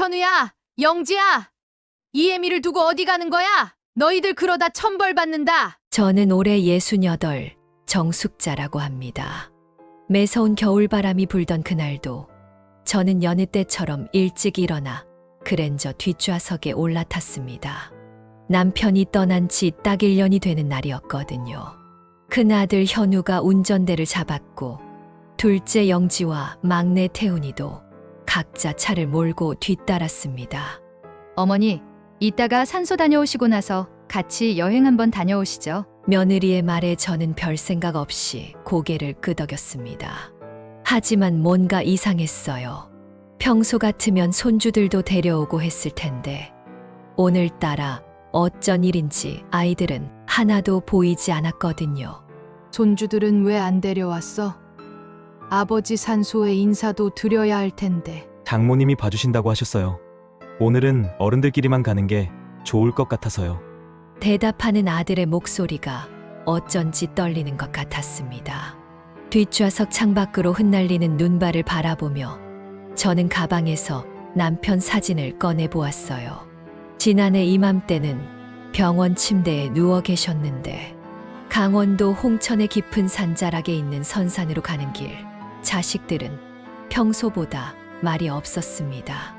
현우야, 영지야, 이혜미를 두고 어디 가는 거야? 너희들 그러다 천벌 받는다. 저는 올해 68 정숙자라고 합니다. 매서운 겨울바람이 불던 그날도 저는 여느 때처럼 일찍 일어나 그랜저 뒷좌석에 올라탔습니다. 남편이 떠난 지 딱 1년이 되는 날이었거든요. 큰아들 현우가 운전대를 잡았고 둘째 영지와 막내 태훈이도 각자 차를 몰고 뒤따랐습니다. 어머니, 이따가 산소 다녀오시고 나서 같이 여행 한번 다녀오시죠. 며느리의 말에 저는 별 생각 없이 고개를 끄덕였습니다. 하지만 뭔가 이상했어요. 평소 같으면 손주들도 데려오고 했을 텐데 오늘따라 어쩐 일인지 아이들은 하나도 보이지 않았거든요. 손주들은 왜 안 데려왔어? 아버지 산소에 인사도 드려야 할 텐데. 장모님이 봐주신다고 하셨어요. 오늘은 어른들끼리만 가는 게 좋을 것 같아서요. 대답하는 아들의 목소리가 어쩐지 떨리는 것 같았습니다. 뒷좌석 창밖으로 흩날리는 눈발을 바라보며 저는 가방에서 남편 사진을 꺼내 보았어요. 지난해 이맘때는 병원 침대에 누워 계셨는데 강원도 홍천의 깊은 산자락에 있는 선산으로 가는 길, 자식들은 평소보다 말이 없었습니다.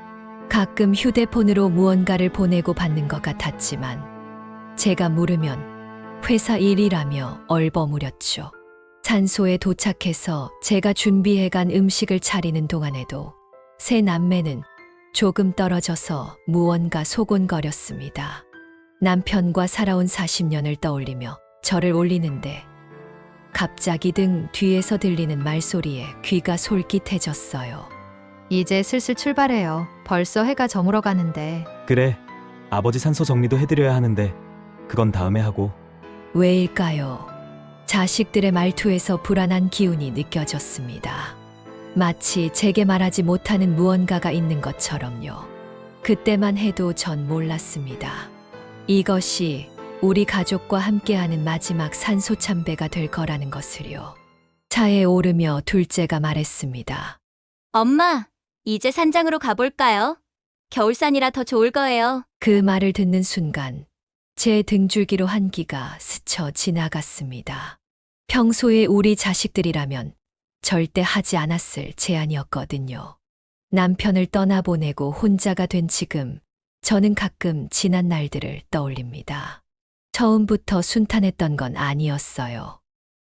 가끔 휴대폰으로 무언가를 보내고 받는 것 같았지만 제가 물으면 회사 일이라며 얼버무렸죠. 산소에 도착해서 제가 준비해간 음식을 차리는 동안에도 세 남매는 조금 떨어져서 무언가 소곤거렸습니다. 남편과 살아온 40년을 떠올리며 절을 올리는데 갑자기 등 뒤에서 들리는 말소리에 귀가 솔깃해졌어요. 이제 슬슬 출발해요. 벌써 해가 저물어 가는데. 그래, 아버지 산소 정리도 해드려야 하는데 그건 다음에 하고. 왜일까요? 자식들의 말투에서 불안한 기운이 느껴졌습니다. 마치 제게 말하지 못하는 무언가가 있는 것처럼요. 그때만 해도 전 몰랐습니다. 이것이 우리 가족과 함께하는 마지막 산소 참배가 될 거라는 것을요. 차에 오르며 둘째가 말했습니다. 엄마, 이제 산장으로 가볼까요? 겨울산이라 더 좋을 거예요. 그 말을 듣는 순간 제 등줄기로 한기가 스쳐 지나갔습니다. 평소에 우리 자식들이라면 절대 하지 않았을 제안이었거든요. 남편을 떠나보내고 혼자가 된 지금 저는 가끔 지난 날들을 떠올립니다. 처음부터 순탄했던 건 아니었어요.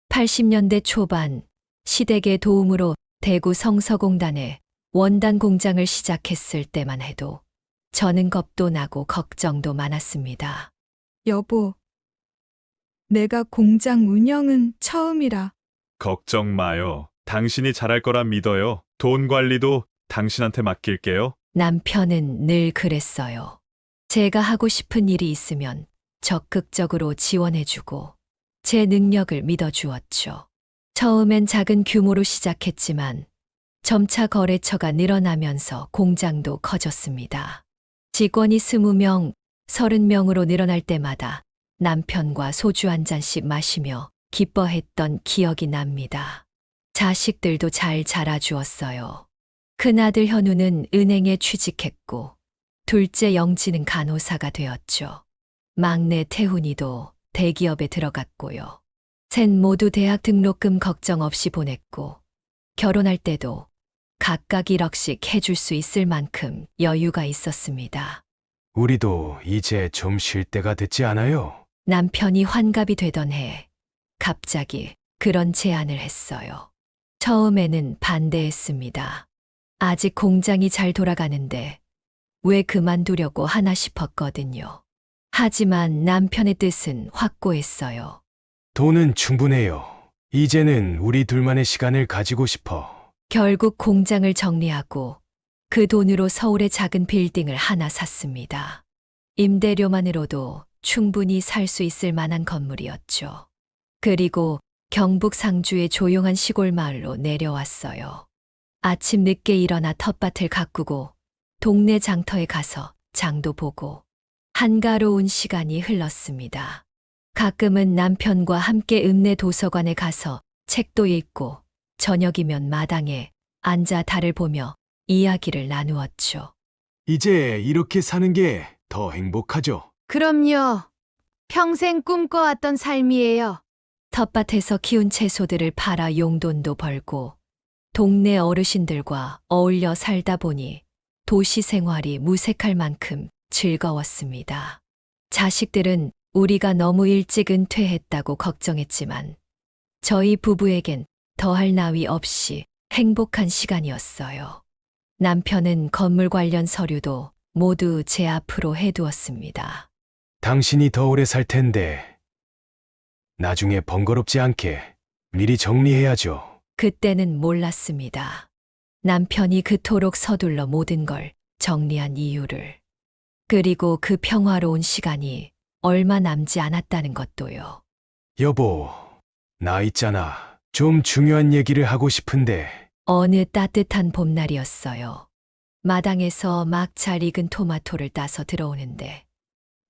80년대 초반 시댁의 도움으로 대구 성서공단에 원단 공장을 시작했을 때만 해도 저는 겁도 나고 걱정도 많았습니다. 여보, 내가 공장 운영은 처음이라. 걱정 마요. 당신이 잘할 거라 믿어요. 돈 관리도 당신한테 맡길게요. 남편은 늘 그랬어요. 제가 하고 싶은 일이 있으면 적극적으로 지원해주고 제 능력을 믿어주었죠. 처음엔 작은 규모로 시작했지만 점차 거래처가 늘어나면서 공장도 커졌습니다. 직원이 20명, 30명으로 늘어날 때마다 남편과 소주 한 잔씩 마시며 기뻐했던 기억이 납니다. 자식들도 잘 자라주었어요. 큰아들 현우는 은행에 취직했고 둘째 영지는 간호사가 되었죠. 막내 태훈이도 대기업에 들어갔고요. 셋 모두 대학 등록금 걱정 없이 보냈고 결혼할 때도 각각 1억씩 해줄 수 있을 만큼 여유가 있었습니다. 우리도 이제 좀 쉴 때가 됐지 않아요? 남편이 환갑이 되던 해 갑자기 그런 제안을 했어요. 처음에는 반대했습니다. 아직 공장이 잘 돌아가는데 왜 그만두려고 하나 싶었거든요. 하지만 남편의 뜻은 확고했어요. 돈은 충분해요. 이제는 우리 둘만의 시간을 가지고 싶어. 결국 공장을 정리하고 그 돈으로 서울의 작은 빌딩을 하나 샀습니다. 임대료만으로도 충분히 살 수 있을 만한 건물이었죠. 그리고 경북 상주의 조용한 시골 마을로 내려왔어요. 아침 늦게 일어나 텃밭을 가꾸고 동네 장터에 가서 장도 보고 한가로운 시간이 흘렀습니다. 가끔은 남편과 함께 읍내 도서관에 가서 책도 읽고 저녁이면 마당에 앉아 달을 보며 이야기를 나누었죠. 이제 이렇게 사는 게 더 행복하죠. 그럼요. 평생 꿈꿔왔던 삶이에요. 텃밭에서 키운 채소들을 팔아 용돈도 벌고 동네 어르신들과 어울려 살다 보니 도시 생활이 무색할 만큼 즐거웠습니다. 자식들은 우리가 너무 일찍 은퇴했다고 걱정했지만 저희 부부에겐 더할 나위 없이 행복한 시간이었어요. 남편은 건물 관련 서류도 모두 제 앞으로 해두었습니다. 당신이 더 오래 살 텐데 나중에 번거롭지 않게 미리 정리해야죠. 그때는 몰랐습니다. 남편이 그토록 서둘러 모든 걸 정리한 이유를. 그리고 그 평화로운 시간이 얼마 남지 않았다는 것도요. 여보, 나 있잖아. 좀 중요한 얘기를 하고 싶은데. 어느 따뜻한 봄날이었어요. 마당에서 막 잘 익은 토마토를 따서 들어오는데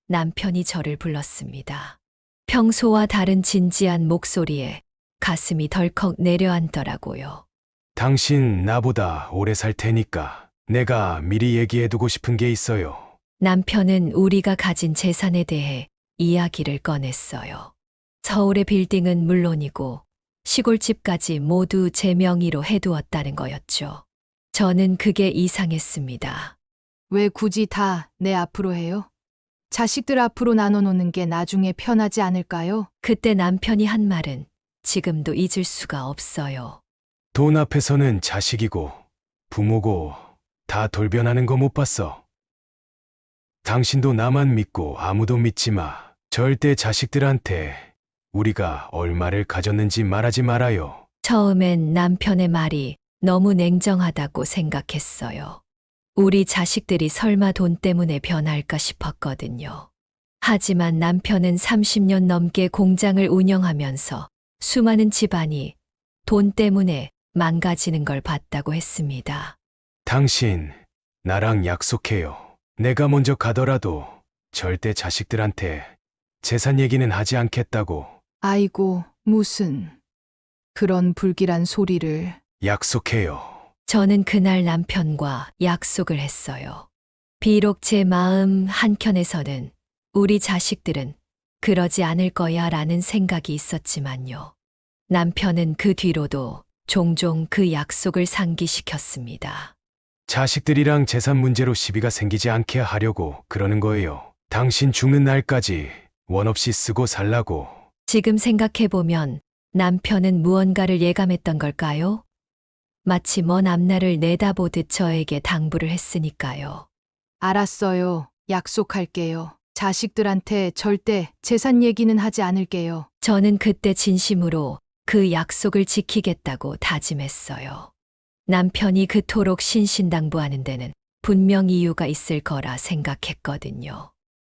남편이 저를 불렀습니다. 평소와 다른 진지한 목소리에 가슴이 덜컥 내려앉더라고요. 당신 나보다 오래 살 테니까 내가 미리 얘기해두고 싶은 게 있어요. 남편은 우리가 가진 재산에 대해 이야기를 꺼냈어요. 서울의 빌딩은 물론이고 시골집까지 모두 제 명의로 해두었다는 거였죠. 저는 그게 이상했습니다. 왜 굳이 다 내 앞으로 해요? 자식들 앞으로 나눠놓는 게 나중에 편하지 않을까요? 그때 남편이 한 말은 지금도 잊을 수가 없어요. 돈 앞에서는 자식이고 부모고 다 돌변하는 거 못 봤어. 당신도 나만 믿고 아무도 믿지 마. 절대 자식들한테 우리가 얼마를 가졌는지 말하지 말아요. 처음엔 남편의 말이 너무 냉정하다고 생각했어요. 우리 자식들이 설마 돈 때문에 변할까 싶었거든요. 하지만 남편은 30년 넘게 공장을 운영하면서 수많은 집안이 돈 때문에 망가지는 걸 봤다고 했습니다. 당신, 나랑 약속해요. 내가 먼저 가더라도 절대 자식들한테 재산 얘기는 하지 않겠다고. 아이고, 무슨 그런 불길한 소리를. 약속해요. 저는 그날 남편과 약속을 했어요. 비록 제 마음 한켠에서는 우리 자식들은 그러지 않을 거야 라는 생각이 있었지만요. 남편은 그 뒤로도 종종 그 약속을 상기시켰습니다. 자식들이랑 재산 문제로 시비가 생기지 않게 하려고 그러는 거예요. 당신 죽는 날까지 원 없이 쓰고 살라고. 지금 생각해보면 남편은 무언가를 예감했던 걸까요? 마치 먼 앞날을 내다보듯 저에게 당부를 했으니까요. 알았어요. 약속할게요. 자식들한테 절대 재산 얘기는 하지 않을게요. 저는 그때 진심으로 그 약속을 지키겠다고 다짐했어요. 남편이 그토록 신신당부하는 데는 분명 이유가 있을 거라 생각했거든요.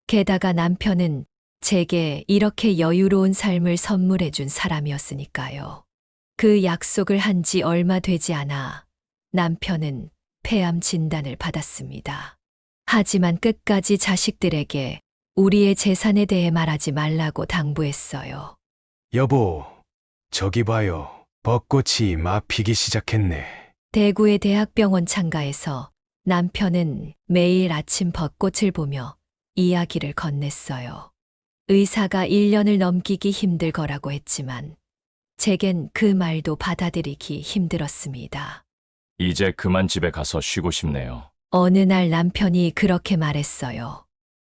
게다가 남편은 제게 이렇게 여유로운 삶을 선물해준 사람이었으니까요. 그 약속을 한 지 얼마 되지 않아 남편은 폐암 진단을 받았습니다. 하지만 끝까지 자식들에게 우리의 재산에 대해 말하지 말라고 당부했어요. 여보, 저기 봐요. 벚꽃이 막 피기 시작했네. 대구의 대학병원 창가에서 남편은 매일 아침 벚꽃을 보며 이야기를 건넸어요. 의사가 1년을 넘기기 힘들 거라고 했지만 제겐 그 말도 받아들이기 힘들었습니다. 이제 그만 집에 가서 쉬고 싶네요. 어느 날 남편이 그렇게 말했어요.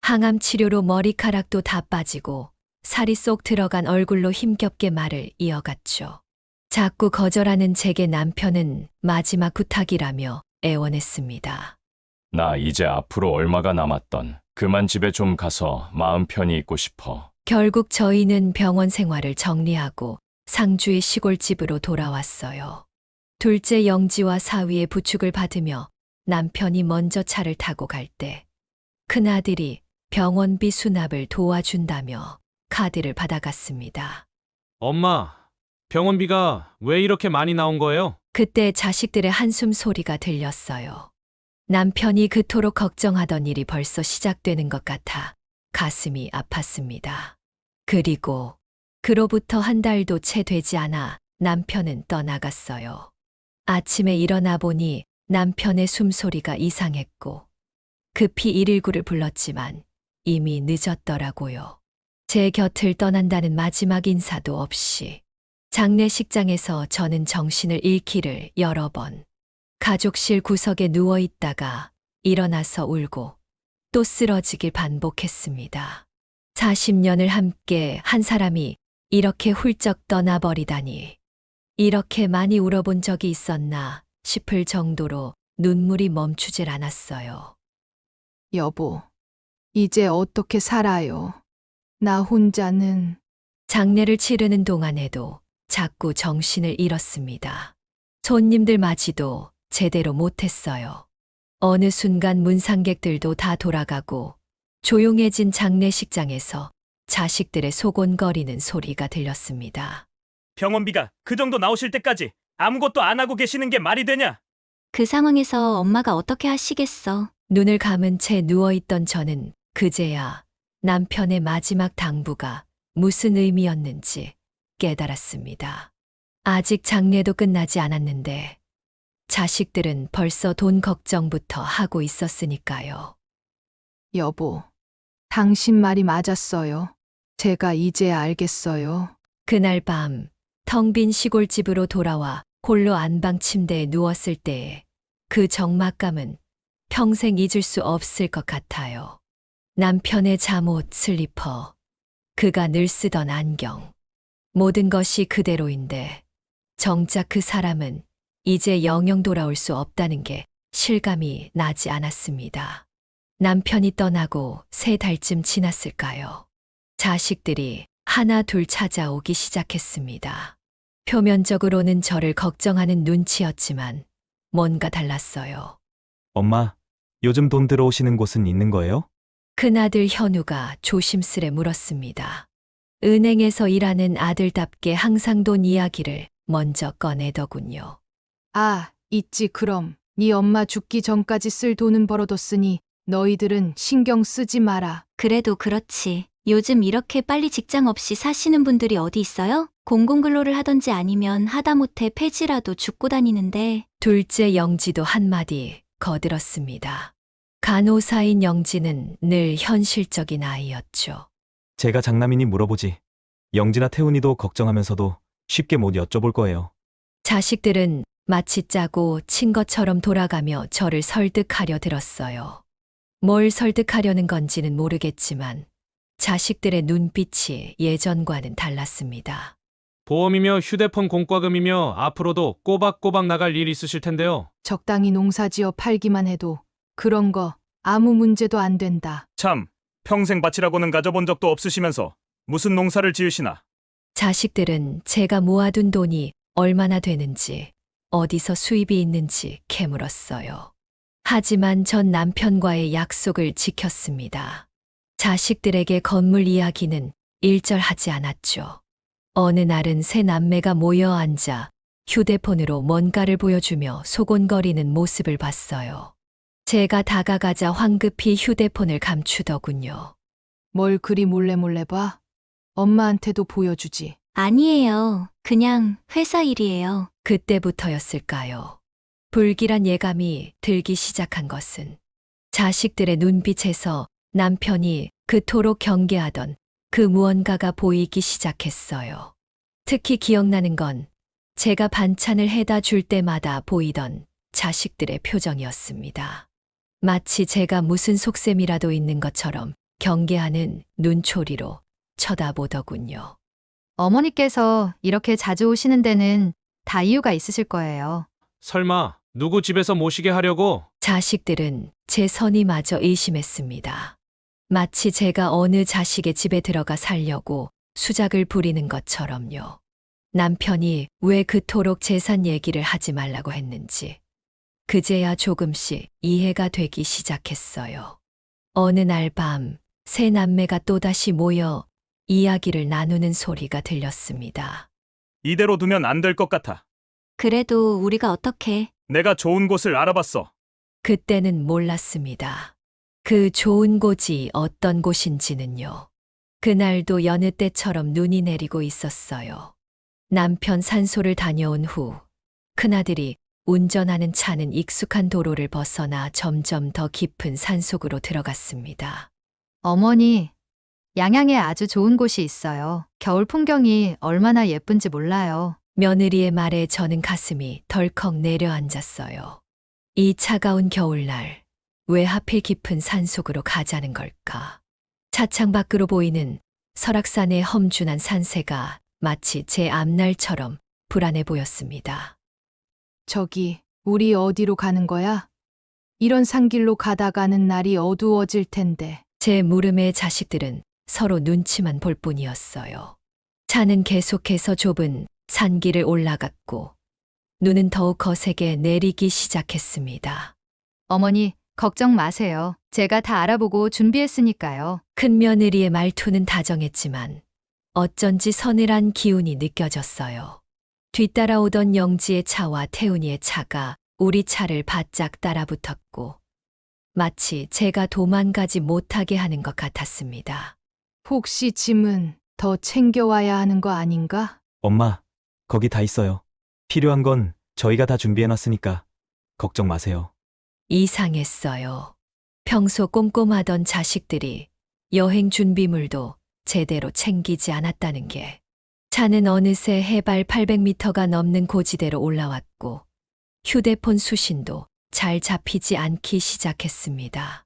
항암 치료로 머리카락도 다 빠지고 살이 쏙 들어간 얼굴로 힘겹게 말을 이어갔죠. 자꾸 거절하는 제게 남편은 마지막 부탁이라며 애원했습니다. 나 이제 앞으로 얼마가 남았던 그만 집에 좀 가서 마음 편히 있고 싶어. 결국 저희는 병원 생활을 정리하고 상주의 시골집으로 돌아왔어요. 둘째 영지와 사위의 부축을 받으며 남편이 먼저 차를 타고 갈 때 큰아들이 병원비 수납을 도와준다며 카드를 받아갔습니다. 엄마, 병원비가 왜 이렇게 많이 나온 거예요? 그때 자식들의 한숨 소리가 들렸어요. 남편이 그토록 걱정하던 일이 벌써 시작되는 것 같아 가슴이 아팠습니다. 그리고 그로부터 한 달도 채 되지 않아 남편은 떠나갔어요. 아침에 일어나 보니 남편의 숨소리가 이상했고 급히 119를 불렀지만 이미 늦었더라고요. 제 곁을 떠난다는 마지막 인사도 없이 장례식장에서 저는 정신을 잃기를 여러 번 가족실 구석에 누워 있다가 일어나서 울고 또 쓰러지길 반복했습니다. 40년을 함께 한 사람이 이렇게 훌쩍 떠나버리다니, 이렇게 많이 울어본 적이 있었나 싶을 정도로 눈물이 멈추질 않았어요. 여보, 이제 어떻게 살아요? 나 혼자는. 장례를 치르는 동안에도 자꾸 정신을 잃었습니다. 손님들 맞이도 제대로 못했어요. 어느 순간 문상객들도 다 돌아가고 조용해진 장례식장에서 자식들의 소곤거리는 소리가 들렸습니다. 병원비가 그 정도 나오실 때까지 아무것도 안 하고 계시는 게 말이 되냐? 그 상황에서 엄마가 어떻게 하시겠어? 눈을 감은 채 누워있던 저는 그제야 남편의 마지막 당부가 무슨 의미였는지 깨달았습니다. 아직 장례도 끝나지 않았는데 자식들은 벌써 돈 걱정부터 하고 있었으니까요. 여보, 당신 말이 맞았어요. 제가 이제 알겠어요. 그날 밤 텅 빈 시골집으로 돌아와 홀로 안방 침대에 누웠을 때의 그 적막감은 평생 잊을 수 없을 것 같아요. 남편의 잠옷, 슬리퍼, 그가 늘 쓰던 안경, 모든 것이 그대로인데 정작 그 사람은 이제 영영 돌아올 수 없다는 게 실감이 나지 않았습니다. 남편이 떠나고 3달쯤 지났을까요? 자식들이 하나 둘 찾아오기 시작했습니다. 표면적으로는 저를 걱정하는 눈치였지만 뭔가 달랐어요. 엄마, 요즘 돈 들어오시는 곳은 있는 거예요? 큰아들 현우가 조심스레 물었습니다. 은행에서 일하는 아들답게 항상 돈 이야기를 먼저 꺼내더군요. 아, 있지 그럼. 네 엄마 죽기 전까지 쓸 돈은 벌어뒀으니 너희들은 신경 쓰지 마라. 그래도 그렇지. 요즘 이렇게 빨리 직장 없이 사시는 분들이 어디 있어요? 공공근로를 하던지 아니면 하다못해 폐지라도 죽고 다니는데. 둘째 영지도 한마디 거들었습니다. 간호사인 영지는 늘 현실적인 아이였죠. 제가 장남이니 물어보지. 영지나 태훈이도 걱정하면서도 쉽게 못 여쭤볼 거예요. 자식들은 마치 짜고 친 것처럼 돌아가며 저를 설득하려 들었어요. 뭘 설득하려는 건지는 모르겠지만 자식들의 눈빛이 예전과는 달랐습니다. 보험이며 휴대폰 공과금이며 앞으로도 꼬박꼬박 나갈 일 있으실 텐데요. 적당히 농사지어 팔기만 해도 그런 거 아무 문제도 안 된다. 참, 평생 밭이라고는 가져본 적도 없으시면서 무슨 농사를 지으시나? 자식들은 제가 모아둔 돈이 얼마나 되는지, 어디서 수입이 있는지 캐물었어요. 하지만 전 남편과의 약속을 지켰습니다. 자식들에게 건물 이야기는 일절하지 않았죠. 어느 날은 세 남매가 모여 앉아 휴대폰으로 뭔가를 보여주며 소곤거리는 모습을 봤어요. 제가 다가가자 황급히 휴대폰을 감추더군요. 뭘 그리 몰래 봐? 엄마한테도 보여주지. 아니에요. 그냥 회사 일이에요. 그때부터였을까요? 불길한 예감이 들기 시작한 것은 자식들의 눈빛에서 남편이 그토록 경계하던 그 무언가가 보이기 시작했어요. 특히 기억나는 건 제가 반찬을 해다 줄 때마다 보이던 자식들의 표정이었습니다. 마치 제가 무슨 속셈이라도 있는 것처럼 경계하는 눈초리로 쳐다보더군요. 어머니께서 이렇게 자주 오시는 데는 다 이유가 있으실 거예요. 설마 누구 집에서 모시게 하려고? 자식들은 제 선의마저 의심했습니다. 마치 제가 어느 자식의 집에 들어가 살려고 수작을 부리는 것처럼요. 남편이 왜 그토록 재산 얘기를 하지 말라고 했는지 그제야 조금씩 이해가 되기 시작했어요. 어느 날 밤 세 남매가 또다시 모여 이야기를 나누는 소리가 들렸습니다. 이대로 두면 안 될 것 같아. 그래도 우리가 어떻게. 내가 좋은 곳을 알아봤어. 그때는 몰랐습니다. 그 좋은 곳이 어떤 곳인지는요. 그날도 여느 때처럼 눈이 내리고 있었어요. 남편 산소를 다녀온 후 큰아들이 운전하는 차는 익숙한 도로를 벗어나 점점 더 깊은 산속으로 들어갔습니다. 어머니, 양양에 아주 좋은 곳이 있어요. 겨울 풍경이 얼마나 예쁜지 몰라요. 며느리의 말에 저는 가슴이 덜컥 내려앉았어요. 이 차가운 겨울날, 왜 하필 깊은 산속으로 가자는 걸까? 차창 밖으로 보이는 설악산의 험준한 산세가 마치 제 앞날처럼 불안해 보였습니다. 저기, 우리 어디로 가는 거야? 이런 산길로 가다가는 날이 어두워질 텐데. 제 물음에 자식들은 서로 눈치만 볼 뿐이었어요. 차는 계속해서 좁은 산길을 올라갔고 눈은 더욱 거세게 내리기 시작했습니다. 어머니, 걱정 마세요. 제가 다 알아보고 준비했으니까요. 큰 며느리의 말투는 다정했지만 어쩐지 서늘한 기운이 느껴졌어요. 뒤따라오던 영지의 차와 태훈이의 차가 우리 차를 바짝 따라붙었고 마치 제가 도망가지 못하게 하는 것 같았습니다. 혹시 짐은 더 챙겨와야 하는 거 아닌가? 엄마, 거기 다 있어요. 필요한 건 저희가 다 준비해놨으니까 걱정 마세요. 이상했어요. 평소 꼼꼼하던 자식들이 여행 준비물도 제대로 챙기지 않았다는 게. 차는 어느새 해발 800m가 넘는 고지대로 올라왔고 휴대폰 수신도 잘 잡히지 않기 시작했습니다.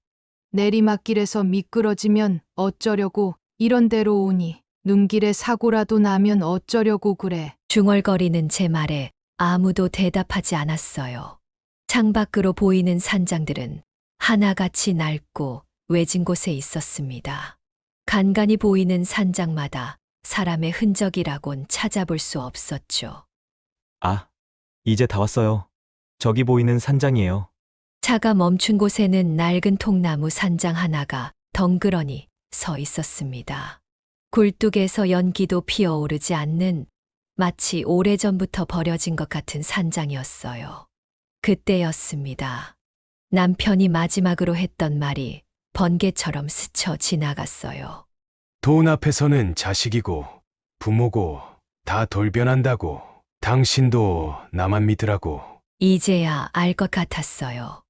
내리막길에서 미끄러지면 어쩌려고 이런 데로 오니. 눈길에 사고라도 나면 어쩌려고 그래. 중얼거리는 제 말에 아무도 대답하지 않았어요. 창밖으로 보이는 산장들은 하나같이 낡고 외진 곳에 있었습니다. 간간히 보이는 산장마다 사람의 흔적이라곤 찾아볼 수 없었죠. 아, 이제 다 왔어요. 저기 보이는 산장이에요. 차가 멈춘 곳에는 낡은 통나무 산장 하나가 덩그러니 서 있었습니다. 굴뚝에서 연기도 피어오르지 않는 마치 오래전부터 버려진 것 같은 산장이었어요. 그때였습니다. 남편이 마지막으로 했던 말이 번개처럼 스쳐 지나갔어요. 돈 앞에서는 자식이고 부모고 다 돌변한다고. 당신도 나만 믿으라고. 이제야 알 것 같았어요.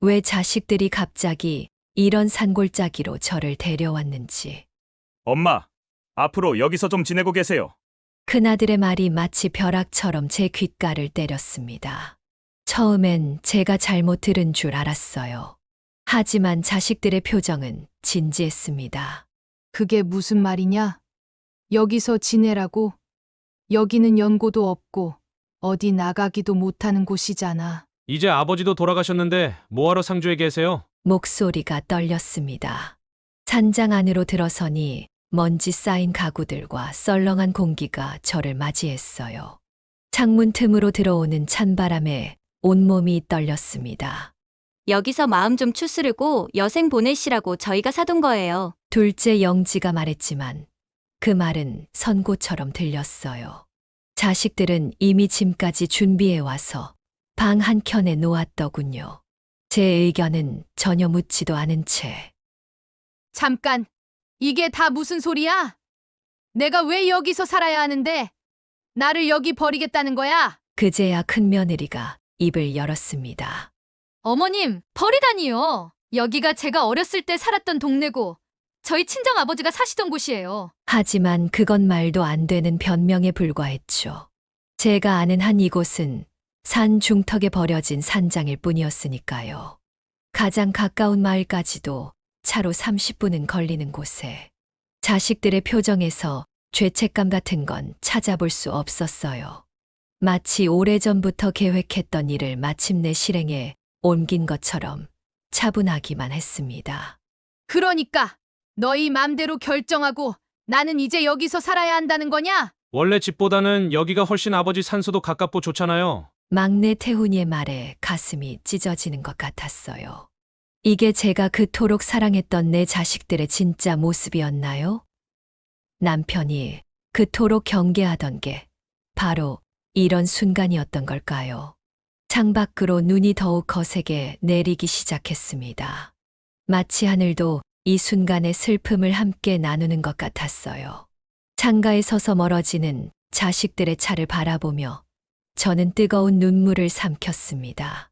왜 자식들이 갑자기 이런 산골짜기로 저를 데려왔는지. 엄마, 앞으로 여기서 좀 지내고 계세요. 큰아들의 말이 마치 벼락처럼 제 귓가를 때렸습니다. 처음엔 제가 잘못 들은 줄 알았어요. 하지만 자식들의 표정은 진지했습니다. 그게 무슨 말이냐? 여기서 지내라고? 여기는 연고도 없고 어디 나가기도 못하는 곳이잖아. 이제 아버지도 돌아가셨는데 뭐하러 상주에 계세요? 목소리가 떨렸습니다. 산장 안으로 들어서니 먼지 쌓인 가구들과 썰렁한 공기가 저를 맞이했어요. 창문 틈으로 들어오는 찬바람에 온몸이 떨렸습니다. 여기서 마음 좀 추스르고 여생 보내시라고 저희가 사둔 거예요. 둘째 영지가 말했지만 그 말은 선고처럼 들렸어요. 자식들은 이미 짐까지 준비해 와서 방 한켠에 놓았더군요. 제 의견은 전혀 묻지도 않은 채. 잠깐! 이게 다 무슨 소리야? 내가 왜 여기서 살아야 하는데? 나를 여기 버리겠다는 거야? 그제야 큰며느리가 입을 열었습니다. 어머님, 버리다니요. 여기가 제가 어렸을 때 살았던 동네고 저희 친정아버지가 사시던 곳이에요. 하지만 그건 말도 안 되는 변명에 불과했죠. 제가 아는 한 이곳은 산 중턱에 버려진 산장일 뿐이었으니까요. 가장 가까운 마을까지도 차로 30분은 걸리는 곳에 자식들의 표정에서 죄책감 같은 건 찾아볼 수 없었어요. 마치 오래전부터 계획했던 일을 마침내 실행에 옮긴 것처럼 차분하기만 했습니다. 그러니까 너희 맘대로 결정하고 나는 이제 여기서 살아야 한다는 거냐? 원래 집보다는 여기가 훨씬 아버지 산소도 가깝고 좋잖아요. 막내 태훈이의 말에 가슴이 찢어지는 것 같았어요. 이게 제가 그토록 사랑했던 내 자식들의 진짜 모습이었나요? 남편이 그토록 경계하던 게 바로 이런 순간이었던 걸까요? 창밖으로 눈이 더욱 거세게 내리기 시작했습니다. 마치 하늘도 이 순간의 슬픔을 함께 나누는 것 같았어요. 창가에 서서 멀어지는 자식들의 차를 바라보며 저는 뜨거운 눈물을 삼켰습니다.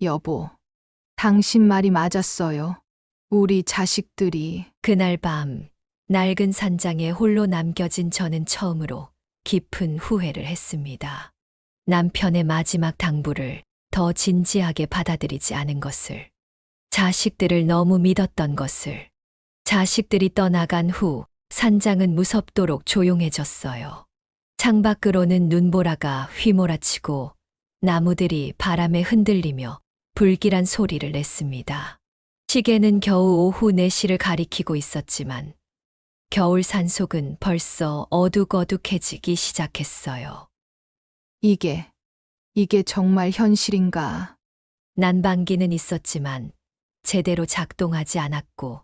여보, 당신 말이 맞았어요. 우리 자식들이 그날 밤 낡은 산장에 홀로 남겨진 저는 처음으로 깊은 후회를 했습니다. 남편의 마지막 당부를 더 진지하게 받아들이지 않은 것을, 자식들을 너무 믿었던 것을. 자식들이 떠나간 후 산장은 무섭도록 조용해졌어요. 창밖으로는 눈보라가 휘몰아치고 나무들이 바람에 흔들리며 불길한 소리를 냈습니다. 시계는 겨우 오후 4시를 가리키고 있었지만 겨울 산속은 벌써 어둑어둑해지기 시작했어요. 이게 정말 현실인가? 난방기는 있었지만 제대로 작동하지 않았고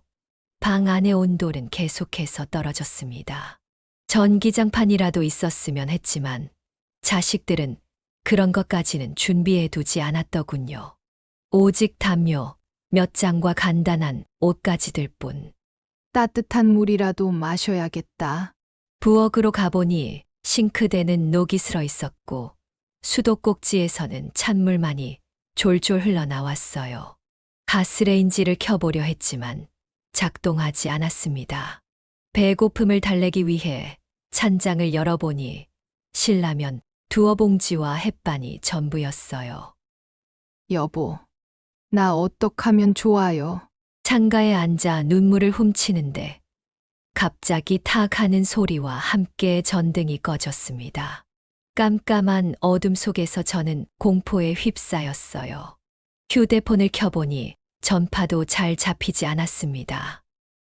방 안의 온도는 계속해서 떨어졌습니다. 전기장판이라도 있었으면 했지만 자식들은 그런 것까지는 준비해 두지 않았더군요. 오직 담요, 몇 장과 간단한 옷가지들 뿐. 따뜻한 물이라도 마셔야겠다. 부엌으로 가보니 싱크대는 녹이 슬어 있었고 수도꼭지에서는 찬물만이 졸졸 흘러나왔어요. 가스레인지를 켜보려 했지만 작동하지 않았습니다. 배고픔을 달래기 위해 찬장을 열어보니 신라면 2봉지와 햇반이 전부였어요. 여보, 나 어떡하면 좋아요? 창가에 앉아 눈물을 훔치는데 갑자기 탁 하는 소리와 함께 전등이 꺼졌습니다. 깜깜한 어둠 속에서 저는 공포에 휩싸였어요. 휴대폰을 켜보니 전파도 잘 잡히지 않았습니다.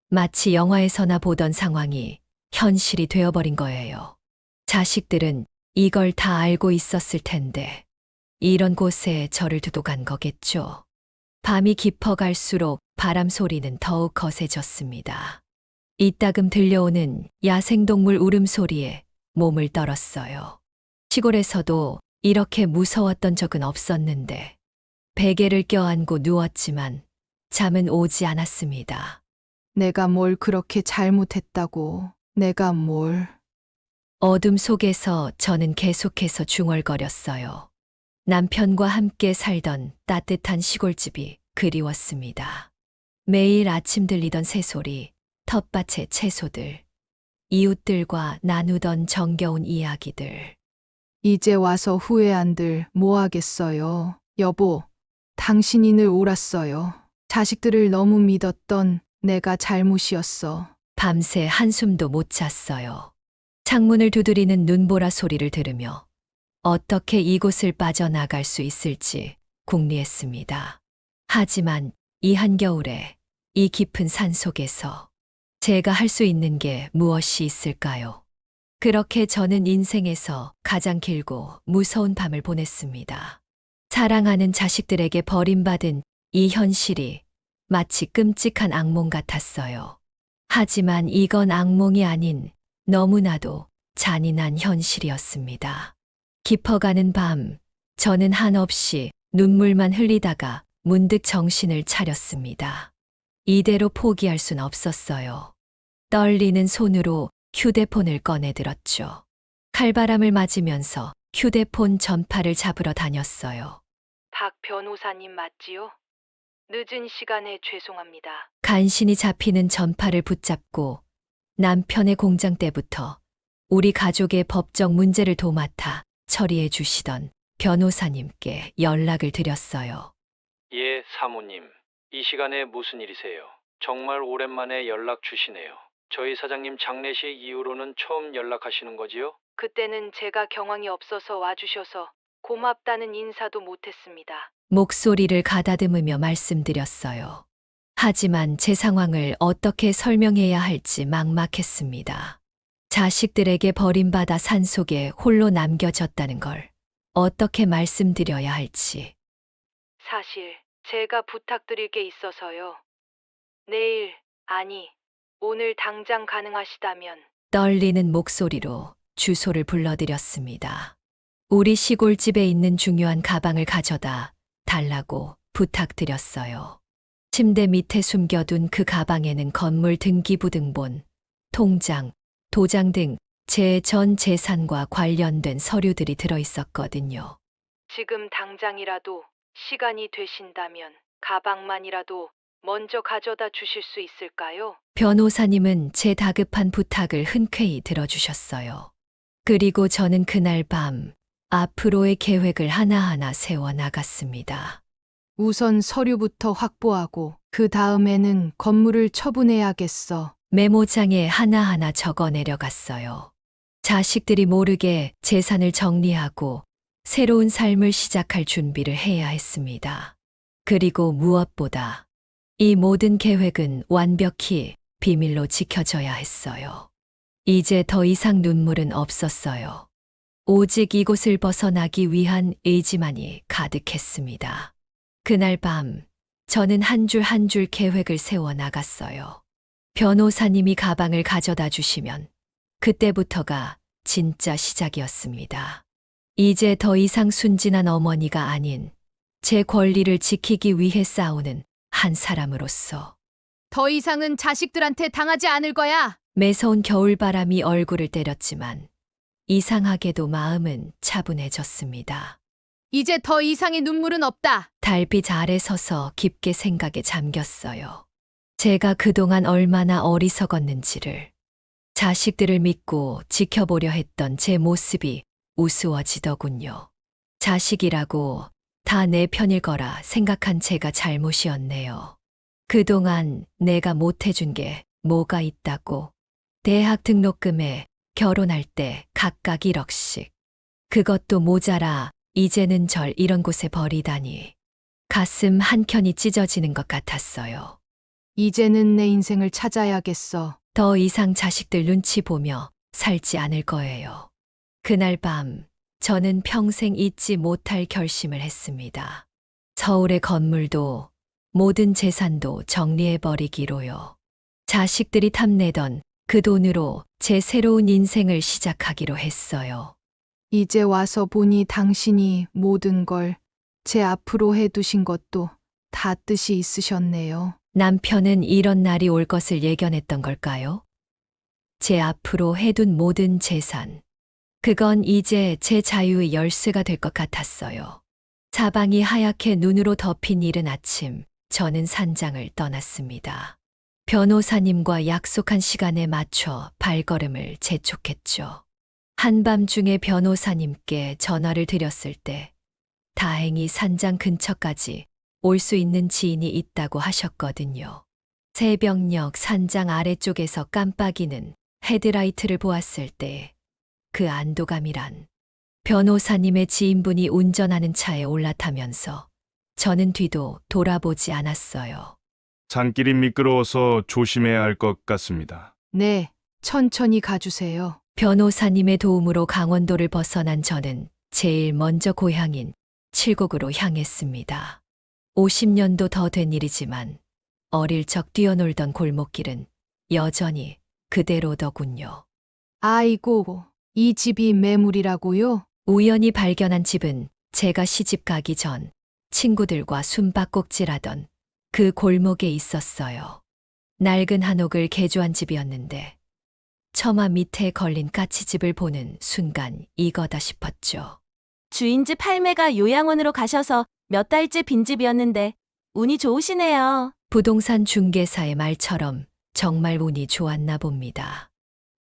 마치 영화에서나 보던 상황이 현실이 되어버린 거예요. 자식들은 이걸 다 알고 있었을 텐데 이런 곳에 저를 두고 간 거겠죠. 밤이 깊어갈수록 바람 소리는 더욱 거세졌습니다. 이따금 들려오는 야생동물 울음소리에 몸을 떨었어요. 시골에서도 이렇게 무서웠던 적은 없었는데 베개를 껴안고 누웠지만 잠은 오지 않았습니다. 내가 뭘 그렇게 잘못했다고, 내가 뭘. 어둠 속에서 저는 계속해서 중얼거렸어요. 남편과 함께 살던 따뜻한 시골집이 그리웠습니다. 매일 아침 들리던 새소리, 텃밭의 채소들, 이웃들과 나누던 정겨운 이야기들. 이제 와서 후회한들 뭐 하겠어요. 여보, 당신이 늘 옳았어요. 자식들을 너무 믿었던 내가 잘못이었어. 밤새 한숨도 못 잤어요. 창문을 두드리는 눈보라 소리를 들으며 어떻게 이곳을 빠져나갈 수 있을지 궁리했습니다. 하지만 이 한겨울에 이 깊은 산 속에서 제가 할 수 있는 게 무엇이 있을까요? 그렇게 저는 인생에서 가장 길고 무서운 밤을 보냈습니다. 사랑하는 자식들에게 버림받은 이 현실이 마치 끔찍한 악몽 같았어요. 하지만 이건 악몽이 아닌 너무나도 잔인한 현실이었습니다. 깊어가는 밤, 저는 한없이 눈물만 흘리다가 문득 정신을 차렸습니다. 이대로 포기할 순 없었어요. 떨리는 손으로 휴대폰을 꺼내들었죠. 칼바람을 맞으면서 휴대폰 전파를 잡으러 다녔어요. 박 변호사님 맞지요? 늦은 시간에 죄송합니다. 간신히 잡히는 전파를 붙잡고 남편의 공장 때부터 우리 가족의 법적 문제를 도맡아 처리해 주시던 변호사님께 연락을 드렸어요. 예, 사모님. 이 시간에 무슨 일이세요? 정말 오랜만에 연락 주시네요. 저희 사장님 장례식 이후로는 처음 연락하시는 거지요? 그때는 제가 경황이 없어서 와주셔서 고맙다는 인사도 못했습니다. 목소리를 가다듬으며 말씀드렸어요. 하지만 제 상황을 어떻게 설명해야 할지 막막했습니다. 자식들에게 버림받아 산속에 홀로 남겨졌다는 걸 어떻게 말씀드려야 할지. 사실 제가 부탁드릴 게 있어서요. 내일, 아니, 오늘 당장 가능하시다면. 떨리는 목소리로 주소를 불러드렸습니다. 우리 시골집에 있는 중요한 가방을 가져다 달라고 부탁드렸어요. 침대 밑에 숨겨둔 그 가방에는 건물 등기부등본, 통장, 도장 등 제 전 재산과 관련된 서류들이 들어 있었거든요. 지금 당장이라도 시간이 되신다면 가방만이라도 먼저 가져다 주실 수 있을까요? 변호사님은 제 다급한 부탁을 흔쾌히 들어주셨어요. 그리고 저는 그날 밤 앞으로의 계획을 하나하나 세워 나갔습니다. 우선 서류부터 확보하고 그 다음에는 건물을 처분해야겠어. 메모장에 하나하나 적어 내려갔어요. 자식들이 모르게 재산을 정리하고 새로운 삶을 시작할 준비를 해야 했습니다. 그리고 무엇보다 이 모든 계획은 완벽히 비밀로 지켜져야 했어요. 이제 더 이상 눈물은 없었어요. 오직 이곳을 벗어나기 위한 의지만이 가득했습니다. 그날 밤 저는 한 줄 한 줄 계획을 세워 나갔어요. 변호사님이 가방을 가져다 주시면 그때부터가 진짜 시작이었습니다. 이제 더 이상 순진한 어머니가 아닌 제 권리를 지키기 위해 싸우는 한 사람으로서 더 이상은 자식들한테 당하지 않을 거야. 매서운 겨울바람이 얼굴을 때렸지만 이상하게도 마음은 차분해졌습니다. 이제 더 이상의 눈물은 없다. 달빛 아래 서서 깊게 생각에 잠겼어요. 제가 그동안 얼마나 어리석었는지를, 자식들을 믿고 지켜보려 했던 제 모습이 우스워지더군요. 자식이라고 다 내 편일 거라 생각한 제가 잘못이었네요. 그동안 내가 못해준 게 뭐가 있다고. 대학 등록금에 결혼할 때 각각 1억씩. 그것도 모자라 이제는 절 이런 곳에 버리다니. 가슴 한켠이 찢어지는 것 같았어요. 이제는 내 인생을 찾아야겠어. 더 이상 자식들 눈치 보며 살지 않을 거예요. 그날 밤 저는 평생 잊지 못할 결심을 했습니다. 서울의 건물도 모든 재산도 정리해버리기로요. 자식들이 탐내던 그 돈으로 제 새로운 인생을 시작하기로 했어요. 이제 와서 보니 당신이 모든 걸 제 앞으로 해두신 것도 다 뜻이 있으셨네요. 남편은 이런 날이 올 것을 예견했던 걸까요? 제 앞으로 해둔 모든 재산. 그건 이제 제 자유의 열쇠가 될 것 같았어요. 사방이 하얗게 눈으로 덮인 이른 아침, 저는 산장을 떠났습니다. 변호사님과 약속한 시간에 맞춰 발걸음을 재촉했죠. 한밤중에 변호사님께 전화를 드렸을 때 다행히 산장 근처까지 올 수 있는 지인이 있다고 하셨거든요. 새벽녘 산장 아래쪽에서 깜빡이는 헤드라이트를 보았을 때 그 안도감이란. 변호사님의 지인분이 운전하는 차에 올라타면서 저는 뒤도 돌아보지 않았어요. 산길이 미끄러워서 조심해야 할 것 같습니다. 네, 천천히 가주세요. 변호사님의 도움으로 강원도를 벗어난 저는 제일 먼저 고향인 칠곡으로 향했습니다. 50년도 더 된 일이지만 어릴 적 뛰어놀던 골목길은 여전히 그대로더군요. 아이고, 이 집이 매물이라고요? 우연히 발견한 집은 제가 시집 가기 전 친구들과 숨바꼭질하던 그 골목에 있었어요. 낡은 한옥을 개조한 집이었는데 처마 밑에 걸린 까치집을 보는 순간 이거다 싶었죠. 주인집 할매가 요양원으로 가셔서 몇 달째 빈집이었는데 운이 좋으시네요. 부동산 중개사의 말처럼 정말 운이 좋았나 봅니다.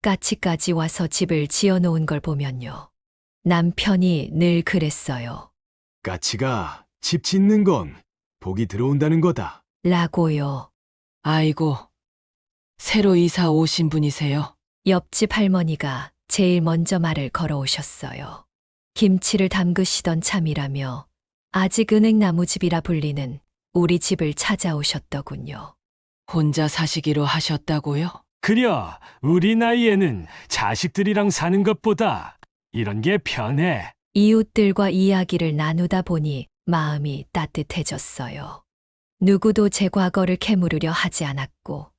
까치까지 와서 집을 지어놓은 걸 보면요. 남편이 늘 그랬어요. 까치가 집 짓는 건 복이 들어온다는 거다. 라고요. 아이고, 새로 이사 오신 분이세요? 옆집 할머니가 제일 먼저 말을 걸어오셨어요. 김치를 담그시던 참이라며 아직 은행나무집이라 불리는 우리 집을 찾아오셨더군요. 혼자 사시기로 하셨다고요? 그려, 우리 나이에는 자식들이랑 사는 것보다 이런 게 편해. 이웃들과 이야기를 나누다 보니 마음이 따뜻해졌어요. 누구도 제 과거를 캐물으려 하지 않았고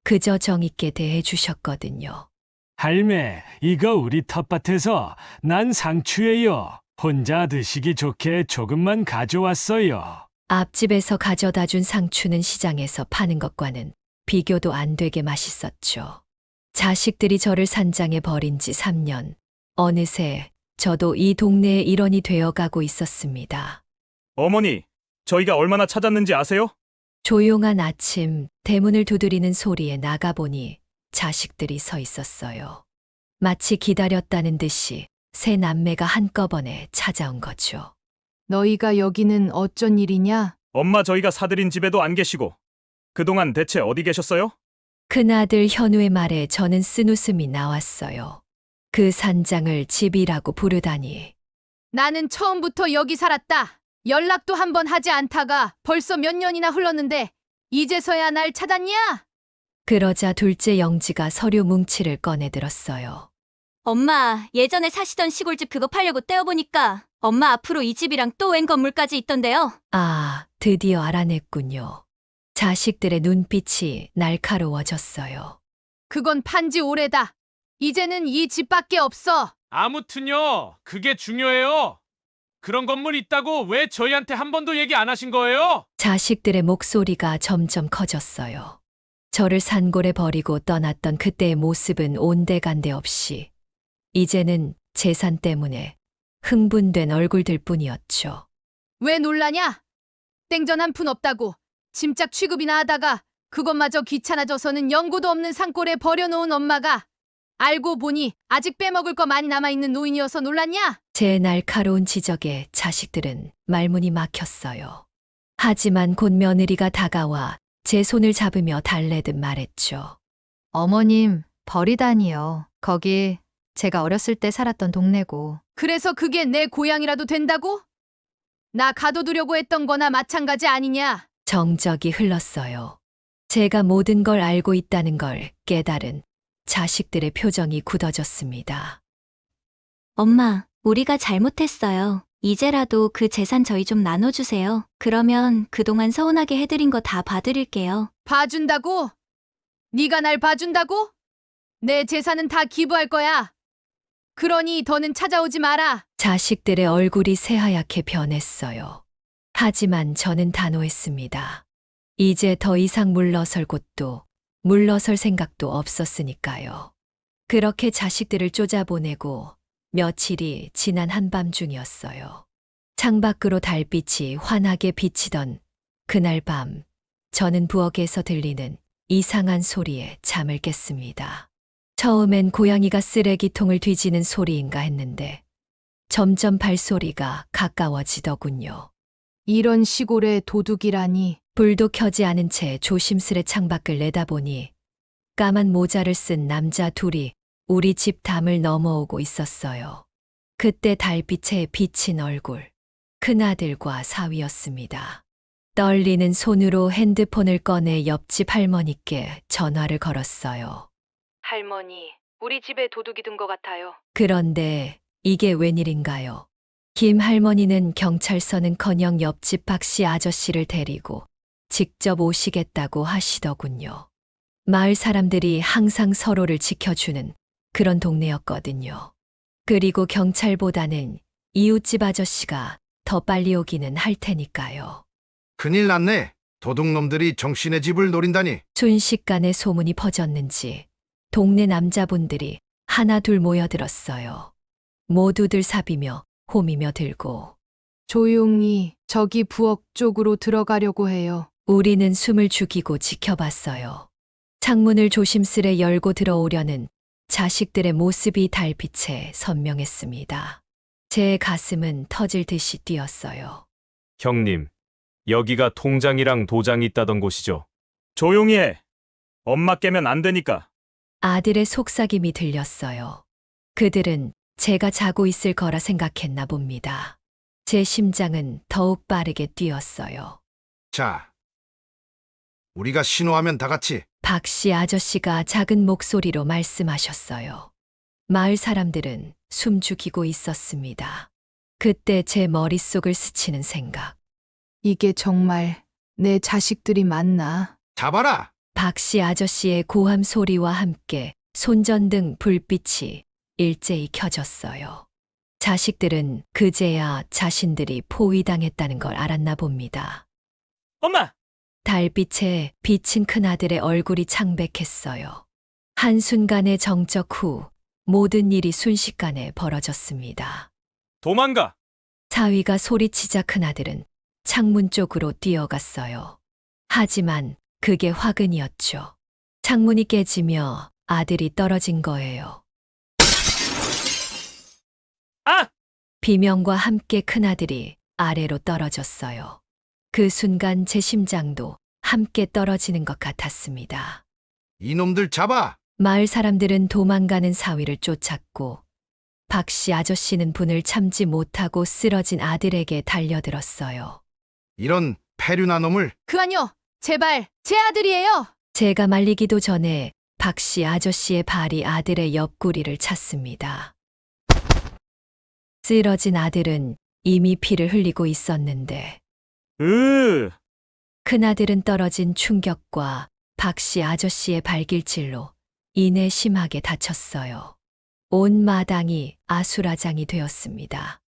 그저 정있게 대해 주셨거든요. 할매, 이거 우리 텃밭에서 난 상추예요. 혼자 드시기 좋게 조금만 가져왔어요. 앞집에서 가져다 준 상추는 시장에서 파는 것과는 비교도 안 되게 맛있었죠. 자식들이 저를 산장에 버린 지 3년. 어느새 저도 이 동네의 일원이 되어가고 있었습니다. 어머니, 저희가 얼마나 찾았는지 아세요? 조용한 아침, 대문을 두드리는 소리에 나가보니 자식들이 서 있었어요. 마치 기다렸다는 듯이 세 남매가 한꺼번에 찾아온 거죠. 너희가 여기는 어쩐 일이냐? 엄마, 저희가 사들인 집에도 안 계시고 그동안 대체 어디 계셨어요? 큰아들 현우의 말에 저는 쓴웃음이 나왔어요. 그 산장을 집이라고 부르다니. 나는 처음부터 여기 살았다. 연락도 한 번 하지 않다가 벌써 몇 년이나 흘렀는데 이제서야 날 찾았냐? 그러자 둘째 영지가 서류 뭉치를 꺼내들었어요. 엄마, 예전에 사시던 시골집 그거 팔려고 떼어보니까 엄마 앞으로 이 집이랑 또 웬 건물까지 있던데요. 아, 드디어 알아냈군요. 자식들의 눈빛이 날카로워졌어요. 그건 판지 오래다. 이제는 이 집밖에 없어. 아무튼요, 그게 중요해요. 그런 건물 있다고 왜 저희한테 한 번도 얘기 안 하신 거예요? 자식들의 목소리가 점점 커졌어요. 저를 산골에 버리고 떠났던 그때의 모습은 온데간데 없이 이제는 재산 때문에 흥분된 얼굴들 뿐이었죠. 왜 놀라냐? 땡전 한 푼 없다고 짐짝 취급이나 하다가 그것마저 귀찮아져서는 연고도 없는 산골에 버려놓은 엄마가 알고 보니 아직 빼먹을 거 많이 남아있는 노인이어서 놀랐냐? 제 날카로운 지적에 자식들은 말문이 막혔어요. 하지만 곧 며느리가 다가와 제 손을 잡으며 달래듯 말했죠. 어머님, 버리다니요. 거기 제가 어렸을 때 살았던 동네고. 그래서 그게 내 고향이라도 된다고? 나 가둬두려고 했던 거나 마찬가지 아니냐? 정적이 흘렀어요. 제가 모든 걸 알고 있다는 걸 깨달은 자식들의 표정이 굳어졌습니다. 엄마, 우리가 잘못했어요. 이제라도 그 재산 저희 좀 나눠주세요. 그러면 그동안 서운하게 해드린 거 다 봐드릴게요. 봐준다고? 네가 날 봐준다고? 내 재산은 다 기부할 거야. 그러니 더는 찾아오지 마라. 자식들의 얼굴이 새하얗게 변했어요. 하지만 저는 단호했습니다. 이제 더 이상 물러설 곳도 물러설 생각도 없었으니까요. 그렇게 자식들을 쫓아보내고 며칠이 지난 한밤중이었어요. 창밖으로 달빛이 환하게 비치던 그날 밤, 저는 부엌에서 들리는 이상한 소리에 잠을 깼습니다. 처음엔 고양이가 쓰레기통을 뒤지는 소리인가 했는데 점점 발소리가 가까워지더군요. 이런 시골에 도둑이라니. 불도 켜지 않은 채 조심스레 창밖을 내다보니 까만 모자를 쓴 남자 둘이 우리 집 담을 넘어오고 있었어요. 그때 달빛에 비친 얼굴, 큰아들과 사위였습니다. 떨리는 손으로 핸드폰을 꺼내 옆집 할머니께 전화를 걸었어요. 할머니, 우리 집에 도둑이 든 것 같아요. 그런데 이게 웬일인가요? 김 할머니는 경찰서는커녕 옆집 박씨 아저씨를 데리고 직접 오시겠다고 하시더군요. 마을 사람들이 항상 서로를 지켜주는 그런 동네였거든요. 그리고 경찰보다는 이웃집 아저씨가 더 빨리 오기는 할 테니까요. 큰일 났네. 도둑놈들이 정신의 집을 노린다니. 순식간에 소문이 퍼졌는지 동네 남자분들이 하나 둘 모여들었어요. 모두들 사비며 호미며 들고. 조용히 저기 부엌 쪽으로 들어가려고 해요. 우리는 숨을 죽이고 지켜봤어요. 창문을 조심스레 열고 들어오려는 자식들의 모습이 달빛에 선명했습니다. 제 가슴은 터질 듯이 뛰었어요. 형님, 여기가 통장이랑 도장이 있다던 곳이죠? 조용히 해. 엄마 깨면 안 되니까. 아들의 속삭임이 들렸어요. 그들은 제가 자고 있을 거라 생각했나 봅니다. 제 심장은 더욱 빠르게 뛰었어요. 자, 우리가 신호하면 다 같이. 박씨 아저씨가 작은 목소리로 말씀하셨어요. 마을 사람들은 숨죽이고 있었습니다. 그때 제 머릿속을 스치는 생각. 이게 정말 내 자식들이 맞나? 잡아라! 박씨 아저씨의 고함 소리와 함께 손전등 불빛이 일제히 켜졌어요. 자식들은 그제야 자신들이 포위당했다는 걸 알았나 봅니다. 엄마! 달빛에 비친 큰아들의 얼굴이 창백했어요. 한순간의 정적 후 모든 일이 순식간에 벌어졌습니다. 도망가! 사위가 소리치자 큰아들은 창문 쪽으로 뛰어갔어요. 하지만 그게 화근이었죠. 창문이 깨지며 아들이 떨어진 거예요. 아! 비명과 함께 큰아들이 아래로 떨어졌어요. 그 순간 제 심장도 함께 떨어지는 것 같았습니다. 이놈들 잡아! 마을 사람들은 도망가는 사위를 쫓았고 박씨 아저씨는 분을 참지 못하고 쓰러진 아들에게 달려들었어요. 이런 패륜한 놈을. 그만요. 제발 제 아들이에요. 제가 말리기도 전에 박씨 아저씨의 발이 아들의 옆구리를 찼습니다. 쓰러진 아들은 이미 피를 흘리고 있었는데 큰아들은 떨어진 충격과 박씨 아저씨의 발길질로 이내 심하게 다쳤어요. 온 마당이 아수라장이 되었습니다.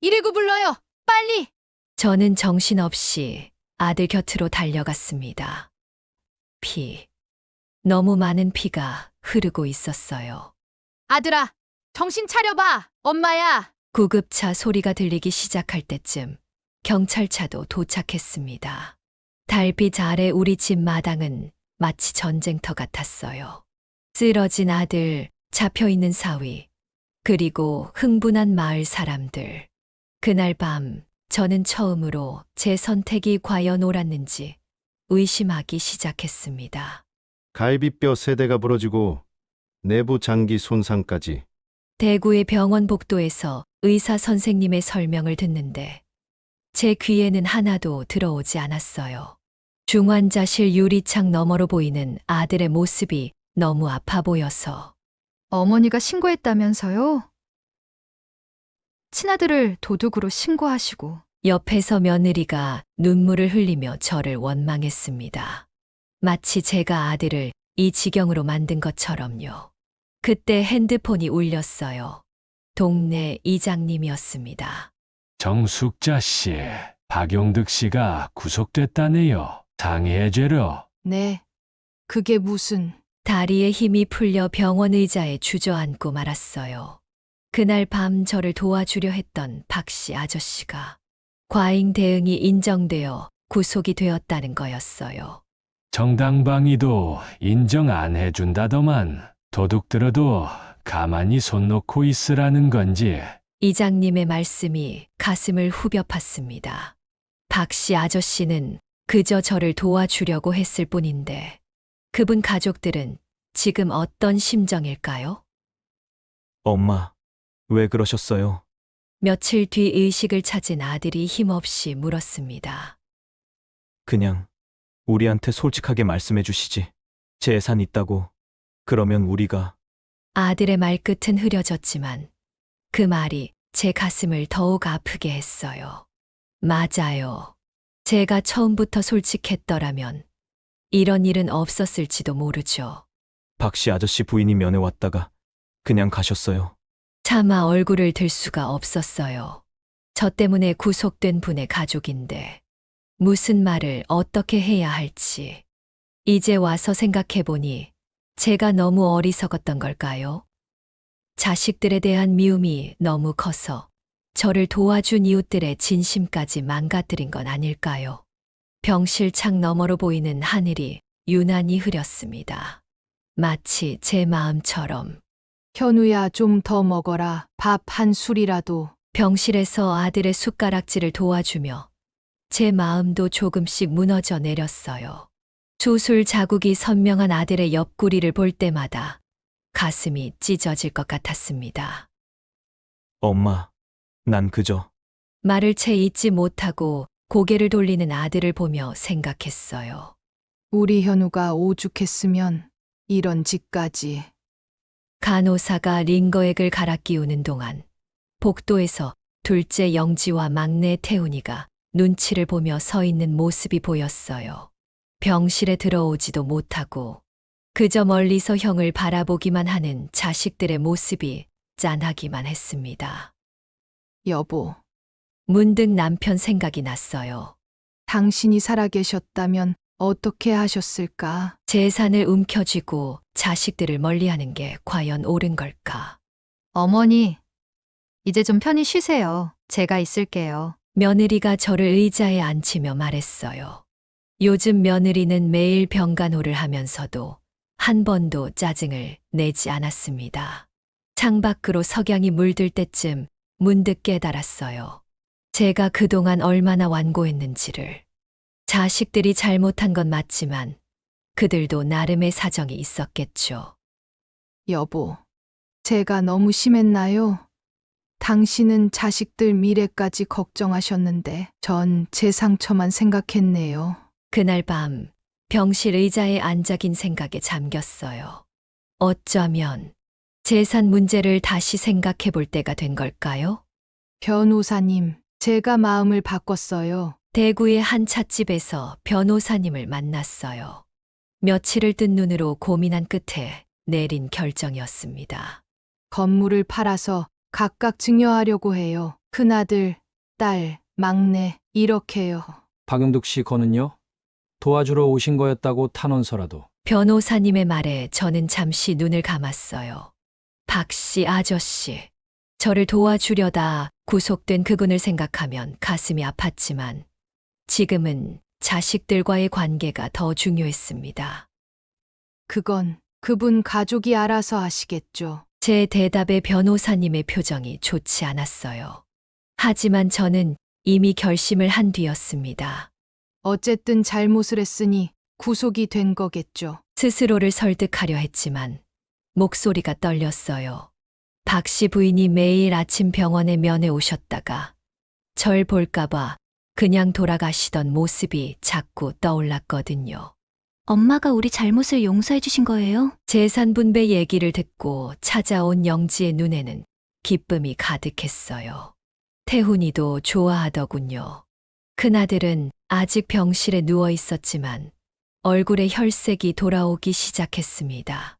119 불러요. 빨리. 저는 정신없이 아들 곁으로 달려갔습니다. 너무 많은 피가 흐르고 있었어요. 아들아, 정신 차려봐. 엄마야. 구급차 소리가 들리기 시작할 때쯤 경찰차도 도착했습니다. 달빛 아래 우리 집 마당은 마치 전쟁터 같았어요. 쓰러진 아들, 잡혀있는 사위, 그리고 흥분한 마을 사람들. 그날 밤 저는 처음으로 제 선택이 과연 옳았는지 의심하기 시작했습니다. 갈비뼈 3대가 부러지고 내부 장기 손상까지. 대구의 병원 복도에서 의사 선생님의 설명을 듣는데 제 귀에는 하나도 들어오지 않았어요. 중환자실 유리창 너머로 보이는 아들의 모습이 너무 아파 보여서. 어머니가 신고했다면서요? 친아들을 도둑으로 신고하시고. 옆에서 며느리가 눈물을 흘리며 저를 원망했습니다. 마치 제가 아들을 이 지경으로 만든 것처럼요. 그때 핸드폰이 울렸어요. 동네 이장님이었습니다. 정숙자 씨, 박용득 씨가 구속됐다네요. 장애죄로. 네. 그게 무슨... 다리에 힘이 풀려 병원 의자에 주저앉고 말았어요. 그날 밤 저를 도와주려 했던 박씨 아저씨가 과잉 대응이 인정되어 구속이 되었다는 거였어요. 정당방위도 인정 안 해준다더만 도둑들어도 가만히 손 놓고 있으라는 건지. 이장님의 말씀이 가슴을 후벼 팠습니다. 박씨 아저씨는 그저 저를 도와주려고 했을 뿐인데 그분 가족들은 지금 어떤 심정일까요? 엄마, 왜 그러셨어요? 며칠 뒤 의식을 찾은 아들이 힘없이 물었습니다. 그냥 우리한테 솔직하게 말씀해 주시지. 재산 있다고. 그러면 우리가... 아들의 말끝은 흐려졌지만 그 말이 제 가슴을 더욱 아프게 했어요. 맞아요. 제가 처음부터 솔직했더라면 이런 일은 없었을지도 모르죠. 박씨 아저씨 부인이 면회 왔다가 그냥 가셨어요. 차마 얼굴을 들 수가 없었어요. 저 때문에 구속된 분의 가족인데 무슨 말을 어떻게 해야 할지. 이제 와서 생각해보니 제가 너무 어리석었던 걸까요? 자식들에 대한 미움이 너무 커서 저를 도와준 이웃들의 진심까지 망가뜨린 건 아닐까요? 병실 창 너머로 보이는 하늘이 유난히 흐렸습니다. 마치 제 마음처럼. 현우야, 좀 더 먹어라. 밥 한 술이라도. 병실에서 아들의 숟가락질을 도와주며 제 마음도 조금씩 무너져 내렸어요. 수술 자국이 선명한 아들의 옆구리를 볼 때마다 가슴이 찢어질 것 같았습니다. 엄마, 난 그저... 말을 채 잇지 못하고 고개를 돌리는 아들을 보며 생각했어요. 우리 현우가 오죽했으면 이런 짓까지. 간호사가 링거액을 갈아 끼우는 동안 복도에서 둘째 영지와 막내 태훈이가 눈치를 보며 서 있는 모습이 보였어요. 병실에 들어오지도 못하고 그저 멀리서 형을 바라보기만 하는 자식들의 모습이 짠하기만 했습니다. 여보. 문득 남편 생각이 났어요. 당신이 살아계셨다면 어떻게 하셨을까? 재산을 움켜쥐고 자식들을 멀리하는 게 과연 옳은 걸까? 어머니, 이제 좀 편히 쉬세요. 제가 있을게요. 며느리가 저를 의자에 앉히며 말했어요. 요즘 며느리는 매일 병간호를 하면서도 한 번도 짜증을 내지 않았습니다. 창밖으로 석양이 물들 때쯤 문득 깨달았어요. 제가 그동안 얼마나 완고했는지를. 자식들이 잘못한 건 맞지만 그들도 나름의 사정이 있었겠죠. 여보, 제가 너무 심했나요? 당신은 자식들 미래까지 걱정하셨는데 전 제 상처만 생각했네요. 그날 밤 병실 의자에 앉아 긴 생각에 잠겼어요. 어쩌면 재산 문제를 다시 생각해 볼 때가 된 걸까요? 변호사님, 제가 마음을 바꿨어요. 대구의 한 찻집에서 변호사님을 만났어요. 며칠을 뜬 눈으로 고민한 끝에 내린 결정이었습니다. 건물을 팔아서 각각 증여하려고 해요. 큰아들, 딸, 막내, 이렇게요. 박영득 씨 거는요? 도와주러 오신 거였다고 탄원서라도. 변호사님의 말에 저는 잠시 눈을 감았어요. 박씨 아저씨, 저를 도와주려다 구속된 그분을 생각하면 가슴이 아팠지만 지금은 자식들과의 관계가 더 중요했습니다. 그건 그분 가족이 알아서 하시겠죠. 제 대답에 변호사님의 표정이 좋지 않았어요. 하지만 저는 이미 결심을 한 뒤였습니다. 어쨌든 잘못을 했으니 구속이 된 거겠죠. 스스로를 설득하려 했지만 목소리가 떨렸어요. 박 씨 부인이 매일 아침 병원에 면회 오셨다가 절 볼까봐 그냥 돌아가시던 모습이 자꾸 떠올랐거든요. 엄마가 우리 잘못을 용서해 주신 거예요? 재산 분배 얘기를 듣고 찾아온 영지의 눈에는 기쁨이 가득했어요. 태훈이도 좋아하더군요. 큰아들은 아직 병실에 누워 있었지만 얼굴에 혈색이 돌아오기 시작했습니다.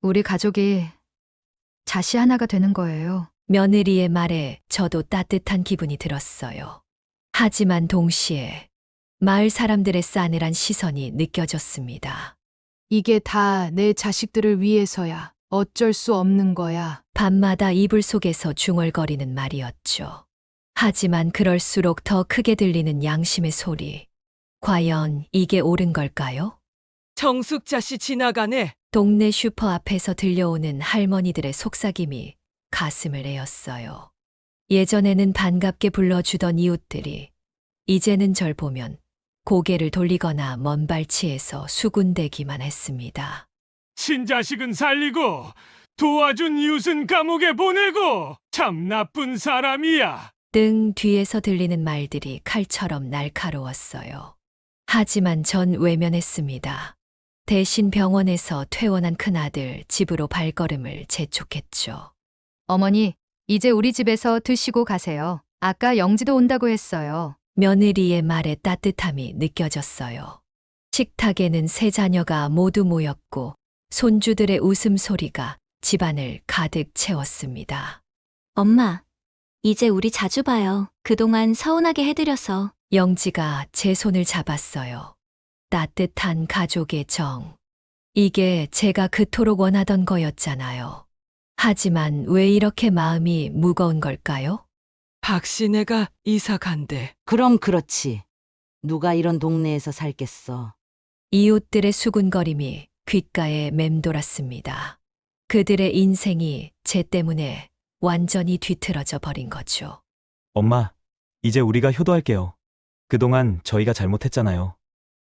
우리 가족이 자시 하나가 되는 거예요. 며느리의 말에 저도 따뜻한 기분이 들었어요. 하지만 동시에 마을 사람들의 싸늘한 시선이 느껴졌습니다. 이게 다 내 자식들을 위해서야. 어쩔 수 없는 거야. 밤마다 이불 속에서 중얼거리는 말이었죠. 하지만 그럴수록 더 크게 들리는 양심의 소리. 과연 이게 옳은 걸까요? 정숙자 씨 지나가네. 동네 슈퍼 앞에서 들려오는 할머니들의 속삭임이 가슴을 에었어요. 예전에는 반갑게 불러주던 이웃들이 이제는 절 보면 고개를 돌리거나 먼 발치에서 수군대기만 했습니다. 친자식은 살리고 도와준 이웃은 감옥에 보내고 참 나쁜 사람이야. 등 뒤에서 들리는 말들이 칼처럼 날카로웠어요. 하지만 전 외면했습니다. 대신 병원에서 퇴원한 큰아들 집으로 발걸음을 재촉했죠. 어머니, 이제 우리 집에서 드시고 가세요. 아까 영지도 온다고 했어요. 며느리의 말에 따뜻함이 느껴졌어요. 식탁에는 세 자녀가 모두 모였고 손주들의 웃음소리가 집안을 가득 채웠습니다. 엄마, 이제 우리 자주 봐요. 그동안 서운하게 해드려서. 영지가 제 손을 잡았어요. 따뜻한 가족의 정. 이게 제가 그토록 원하던 거였잖아요. 하지만 왜 이렇게 마음이 무거운 걸까요? 박씨네가 이사 간대. 그럼 그렇지. 누가 이런 동네에서 살겠어. 이웃들의 수군거림이 귓가에 맴돌았습니다. 그들의 인생이 제 때문에 완전히 뒤틀어져 버린 거죠. 엄마, 이제 우리가 효도할게요. 그동안 저희가 잘못했잖아요.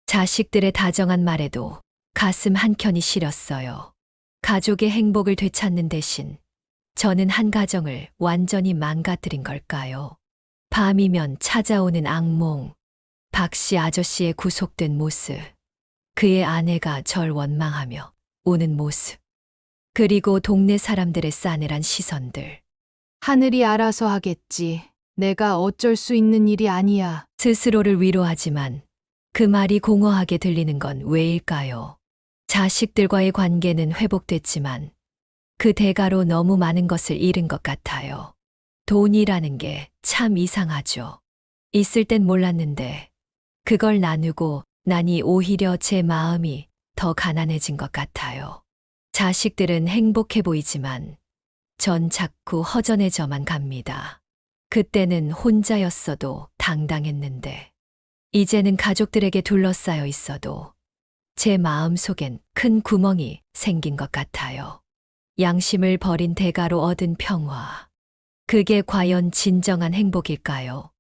자식들의 다정한 말에도 가슴 한켠이 시렸어요. 가족의 행복을 되찾는 대신 저는 한 가정을 완전히 망가뜨린 걸까요? 밤이면 찾아오는 악몽, 박씨 아저씨의 구속된 모습, 그의 아내가 절 원망하며 우는 모습, 그리고 동네 사람들의 싸늘한 시선들. 하늘이 알아서 하겠지. 내가 어쩔 수 있는 일이 아니야. 스스로를 위로하지만 그 말이 공허하게 들리는 건 왜일까요? 자식들과의 관계는 회복됐지만 그 대가로 너무 많은 것을 잃은 것 같아요. 돈이라는 게 참 이상하죠. 있을 땐 몰랐는데 그걸 나누고 나니 오히려 제 마음이 더 가난해진 것 같아요. 자식들은 행복해 보이지만 전 자꾸 허전해져만 갑니다. 그때는 혼자였어도 당당했는데 이제는 가족들에게 둘러싸여 있어도 제 마음 속엔 큰 구멍이 생긴 것 같아요. 양심을 버린 대가로 얻은 평화. 그게 과연 진정한 행복일까요?